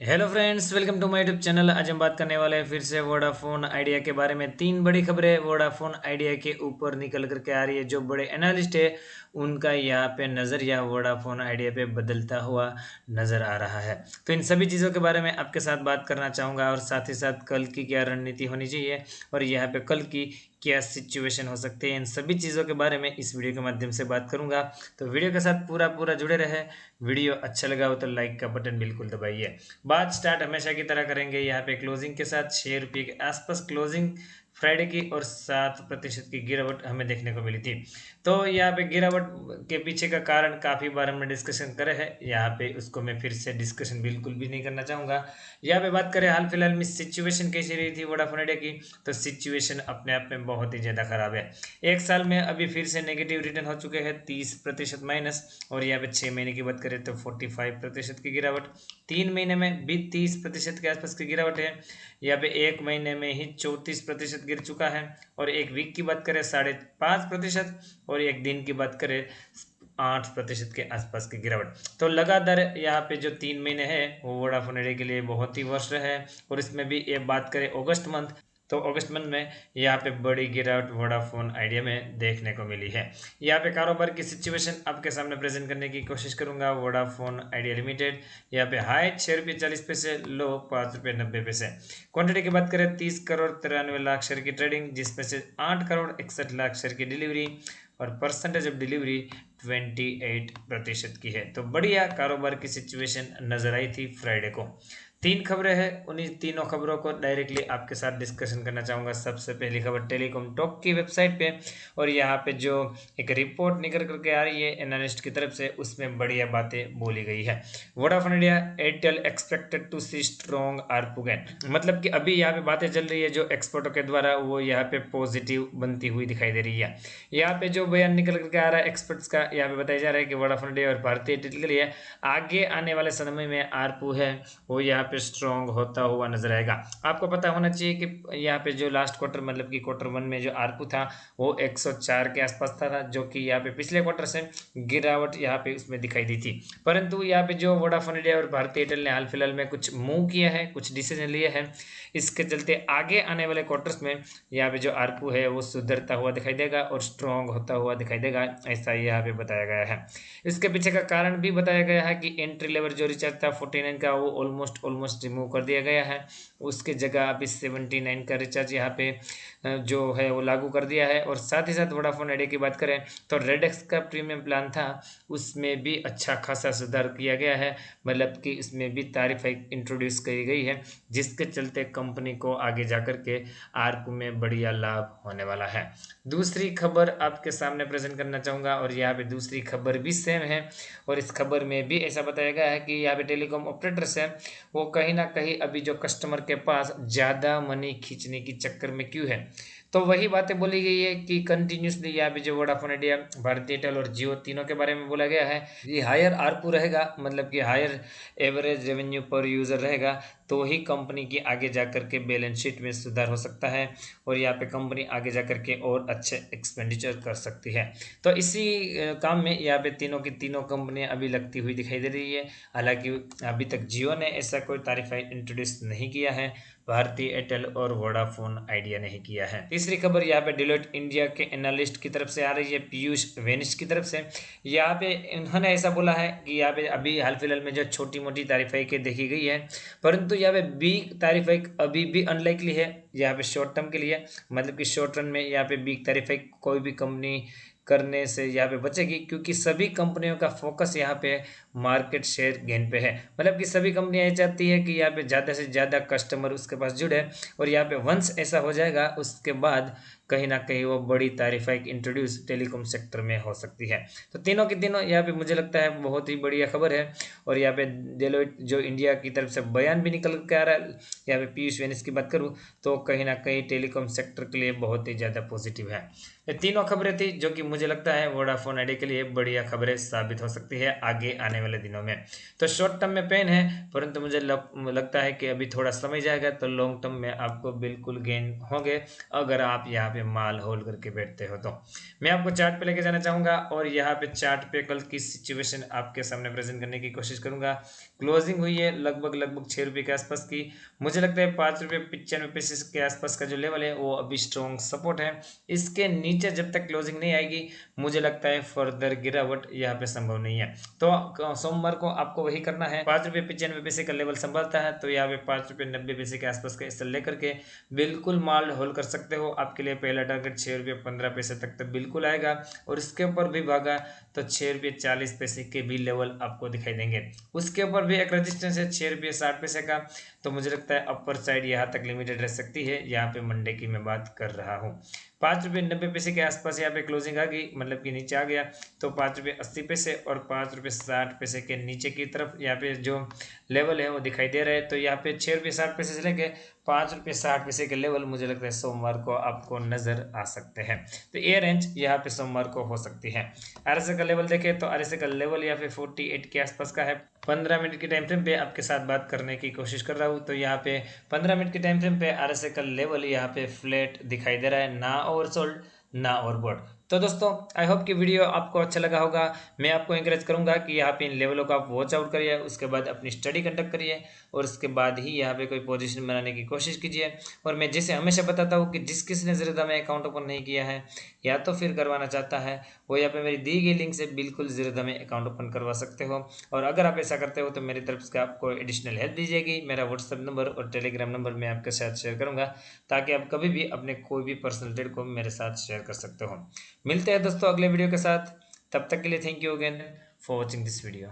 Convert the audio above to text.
Hello friends, welcome to my YouTube channel. आज हम बात करने वाले हैं फिर से वोडाफोन आइडिया के बारे में। तीन बड़ी खबरें वोडाफोन आइडिया के ऊपर निकल करके आ रही है। जो बड़े एनालिस्ट है उनका यहाँ पे नज़रिया वोडाफोन आइडिया पे बदलता हुआ नज़र आ रहा है। तो इन सभी चीज़ों के बारे में आपके साथ बात करना चाहूँगा और साथ ही साथ कल की क्या रणनीति होनी चाहिए और यहाँ पे कल की क्या सिचुएशन हो सकती है, इन सभी चीज़ों के बारे में इस वीडियो के माध्यम से बात करूंगा। तो वीडियो के साथ पूरा पूरा जुड़े रहे। वीडियो अच्छा लगा हो तो लाइक का बटन बिल्कुल दबाइए। बात स्टार्ट हमेशा की तरह करेंगे यहाँ पे क्लोजिंग के साथ। ₹6 के आसपास क्लोजिंग फ्राइडे की और 7% की गिरावट हमें देखने को मिली थी। तो यहाँ पे गिरावट के पीछे का कारण काफ़ी बार हमने डिस्कशन करे हैं, यहाँ पे उसको मैं फिर से डिस्कशन बिल्कुल भी नहीं करना चाहूँगा। यहाँ पे बात करें हाल फिलहाल में सिचुएशन कैसी रही थी वोडाफोन आइडिया की, तो सिचुएशन अपने आप में बहुत ही ज़्यादा खराब है। एक साल में अभी फिर से नेगेटिव रिटर्न हो चुके हैं 30% माइनस, और यहाँ पे 6 महीने की बात करें तो 45% की गिरावट। 3 महीने में भी 30% के आसपास की गिरावट है। यहाँ पे एक महीने में ही 34% गिर चुका है, और एक वीक की बात करें 5.5%, और एक दिन की बात करें 8% के आसपास की गिरावट। तो लगातार यहाँ पे जो 3 महीने हैं वो वोडाफोन आइडिया के लिए बहुत ही वर्ष रहे हैं। और इसमें भी ये बात करें अगस्त मंथ, तो अगस्त मंथ में यहाँ पे बड़ी गिरावट वोडाफोन आइडिया में देखने को मिली है। यहाँ पे कारोबार की सिचुएशन आपके सामने प्रेजेंट करने की कोशिश करूंगा। वोडाफोन आइडिया लिमिटेड यहाँ पे हाई ₹6.40, लो ₹5.90। क्वांटिटी की बात करें 30 करोड़ 93 लाख शेयर की ट्रेडिंग, जिसमें से 8 करोड़ 61 लाख शेयर की डिलीवरी, और परसेंटेज ऑफ डिलीवरी 28% की है। तो बढ़िया कारोबार की सिचुएशन नजर आई थी फ्राइडे को। तीन खबरें हैं, उन्हीं तीनों खबरों को डायरेक्टली आपके साथ डिस्कशन करना चाहूँगा। सबसे पहली खबर टेलीकॉम टॉक की वेबसाइट पे, और यहाँ पे जो एक रिपोर्ट निकल करके आ रही है एनालिस्ट की तरफ से, उसमें बढ़िया बातें बोली गई है। Vodafone India Airtel expected to see strong ARPU gain, मतलब कि अभी यहाँ पे बातें चल रही है जो एक्सपर्टों के द्वारा, वो यहाँ पे पॉजिटिव बनती हुई दिखाई दे रही है। यहाँ पे जो बयान निकल करके आ रहा है एक्सपर्ट्स का, यहाँ पे बताया जा रहा है कि वोडाफोन इंडिया और भारतीय एयरटेल के लिए आगे आने वाले समय में आरपू है वो यहाँ पे स्ट्रॉन्ग होता हुआ नजर आएगा। आपको पता होना चाहिए कि यहाँ पे जो लास्ट क्वार्टर, मतलब कि क्वार्टर 1 में जो आरपू था वो 104 के आसपास था, जो कि यहाँ पे पिछले क्वार्टर से गिरावट यहाँ पे उसमें दिखाई दी थी। परंतु यहाँ पे जो वोडाफोन इंडिया और भारतीय एयरटेल ने हाल फिलहाल में कुछ मूव किया है, कुछ डिसीजन लिए हैं, इसके चलते आगे आने वाले क्वार्टर्स में यहाँ पे जो आरपू है वो सुधरता हुआ दिखाई देगा और स्ट्रॉन्ग होता हुआ दिखाई देगा, ऐसा यहाँ पे बताया गया है। इसके पीछे का कारण भी बताया गया है कि एंट्री लेवल जो रिचार्ज था 49 का, वो ऑलमोस्ट रिमूव कर दिया गया है। उसके जगह अभी 79 का रिचार्ज यहाँ पे जो है वो लागू कर दिया है। और साथ ही साथ वोडाफोन आइडिया की बात करें तो रेडेक्स का प्रीमियम प्लान था, उसमें भी अच्छा खासा सुधार किया गया है, मतलब कि इसमें भी तारीफ इंट्रोड्यूस करी गई है, जिसके चलते कंपनी को आगे जाकर के आरपू में बढ़िया लाभ होने वाला है। दूसरी खबर आपके सामने प्रेजेंट करना चाहूँगा, और यहाँ पे दूसरी खबर भी सेम है, और इस खबर में भी ऐसा बताया गया है कि यहाँ पे टेलीकॉम ऑपरेटर्स हैं वो कहीं ना कहीं अभी जो कस्टमर के पास ज़्यादा मनी खींचने की चक्कर में क्यों है। तो वही बातें बोली गई है कि कंटिन्यूसली यहाँ पे जो वोडाफोन आइडिया, भारतीय एयरटेल और जियो तीनों के बारे में बोला गया है, ये हायर आरपू रहेगा, मतलब कि हायर एवरेज रेवेन्यू पर यूज़र रहेगा, तो ही कंपनी की आगे जाकर के बैलेंस शीट में सुधार हो सकता है, और यहाँ पे कंपनी आगे जाकर के और अच्छे एक्सपेंडिचर कर सकती है। तो इसी काम में यहाँ पे तीनों की तीनों कंपनियां अभी लगती हुई दिखाई दे रही है। हालांकि अभी तक जियो ने ऐसा कोई तारीफाई इंट्रोड्यूस नहीं किया है, भारतीय एयरटेल और वोडाफोन आइडिया ने ही किया है। तीसरी खबर यहाँ पे डिलोइट इंडिया के एनालिस्ट की तरफ से आ रही है, पीयूष वेनिश की तरफ से। यहाँ पे उन्होंने ऐसा बोला है कि यहाँ पे अभी हाल फिलहाल में जो छोटी मोटी तारीफाई के देखी गई है, परंतु यहाँ पे बिग तारीफाई अभी भी अनलाइकली है यहाँ पे शॉर्ट टर्म के लिए, मतलब कि शॉर्ट रन में यहाँ पे बिग तारीफाई कोई भी कंपनी करने से यहाँ पे बचेगी, क्योंकि सभी कंपनियों का फोकस यहाँ पे मार्केट शेयर गेन पे है। मतलब कि सभी कंपनियां ये चाहती है कि यहाँ पे ज़्यादा से ज़्यादा कस्टमर उसके पास जुड़े, और यहाँ पे वंस ऐसा हो जाएगा उसके बाद कहीं ना कहीं वो बड़ी तारीफाई इंट्रोड्यूस टेलीकॉम सेक्टर में हो सकती है। तो तीनों के तीनों यहाँ पे मुझे लगता है बहुत ही बढ़िया खबर है। और यहाँ पे डेलोइट जो इंडिया की तरफ से बयान भी निकल के आ रहा है, यहाँ पे पीयूष वेनिस की बात करूँ तो कहीं ना कहीं टेलीकॉम सेक्टर के लिए बहुत ही ज़्यादा पॉजिटिव है। ये तीनों खबरें थी जो कि मुझे लगता है वोडाफोन आइडिया के लिए बढ़िया खबरें साबित हो सकती है आगे आने वाले दिनों में। तो शॉर्ट टर्म में पेन है, परंतु मुझे लगता है कि अभी थोड़ा समय जाएगा तो लॉन्ग टर्म में आपको बिल्कुल गेन होंगे, अगर आप यहाँ पे माल होल्ड करके बैठते हो। तो मैं आपको चार्ट पे लेके जाना चाहूँगा और यहाँ पे चार्ट पे कल की सिचुएशन आपके सामने प्रेजेंट करने की कोशिश करूँगा। क्लोजिंग हुई है लगभग 6 रुपये के आसपास की। मुझे लगता है 5 रुपये 95 पैसे के आसपास का जो लेवल है वो अभी स्ट्रॉन्ग सपोर्ट है। इसके नीचे जब तक क्लोजिंग नहीं आएगी मुझे लगता है फर्दर गिरावट यहाँ पे संभव नहीं है। तो सोमवार को आपको वही करना है। 5 रुपये 95 पैसे का लेवल संभालता है तो यहाँ पे 5 रुपये 90 पैसे के आसपास का इस लेकर के बिल्कुल माल होल्ड कर सकते हो। आपके लिए पहला टारगेट 6 रुपये 15 पैसे तक तो बिल्कुल आएगा और इसके ऊपर भी भागा तो 6 रुपये 40 पैसे के भी लेवल आपको दिखाई देंगे। उसके ऊपर भी एक रेजिस्टेंस है 6 रुपये 60 पैसे का। तो मुझे लगता है अपर साइड यहाँ तक लिमिटेड रह सकती है। यहाँ पे मंडे की मैं बात कर रहा हूँ। 5 रुपये 90 पैसे के आसपास यहाँ पे क्लोजिंग आ गई, मतलब कि नीचे आ गया तो 5 रुपये 80 पैसे और 5 रुपये 60 पैसे के नीचे की तरफ यहाँ पे जो लेवल है वो दिखाई दे रहा है। तो यहाँ पे 6 रुपये 60 पैसे से लेके 5 रुपये 60 पैसे के लेवल मुझे लगता है सोमवार को आपको नजर आ सकते हैं। तो ये रेंज यहाँ पे सोमवार को हो सकती है। आरएसआई का लेवल देखें तो आरएसआई का लेवल यहाँ पे 48 के आसपास का है। 15 मिनट की टाइम फ्रेम पे आपके साथ बात करने की कोशिश कर रहा हूँ। तो यहाँ पे 15 मिनट की टाइम फ्रेम पे आरएसआई का लेवल यहाँ पे फ्लैट दिखाई दे रहा है, ना ओवरसोल्ड ना ओवरबॉट। तो दोस्तों आई होप कि वीडियो आपको अच्छा लगा होगा। मैं आपको इंकरेज करूंगा कि यहाँ पे इन लेवलों का आप वॉच आउट करिए, उसके बाद अपनी स्टडी कंडक्ट करिए और उसके बाद ही यहाँ पे कोई पोजीशन बनाने की कोशिश कीजिए। और मैं जैसे हमेशा बताता हूँ कि जिस किसी ने ज़ीरोधा में अकाउंट ओपन नहीं किया है या तो फिर करवाना चाहता है वो यहाँ पे मेरी दी गई लिंक से बिल्कुल ज़ीरोधा में अकाउंट ओपन करवा सकते हो। और अगर आप ऐसा करते हो तो मेरी तरफ से आपको एडिशनल हेल्प दी जाएगी। मेरा व्हाट्सएप नंबर और टेलीग्राम नंबर मैं आपके साथ शेयर करूँगा ताकि आप कभी भी अपने कोई भी पर्सनल ट्रेड को मेरे साथ शेयर कर सकते हो। मिलते हैं दोस्तों अगले वीडियो के साथ, तब तक के लिए thank you again for watching this video.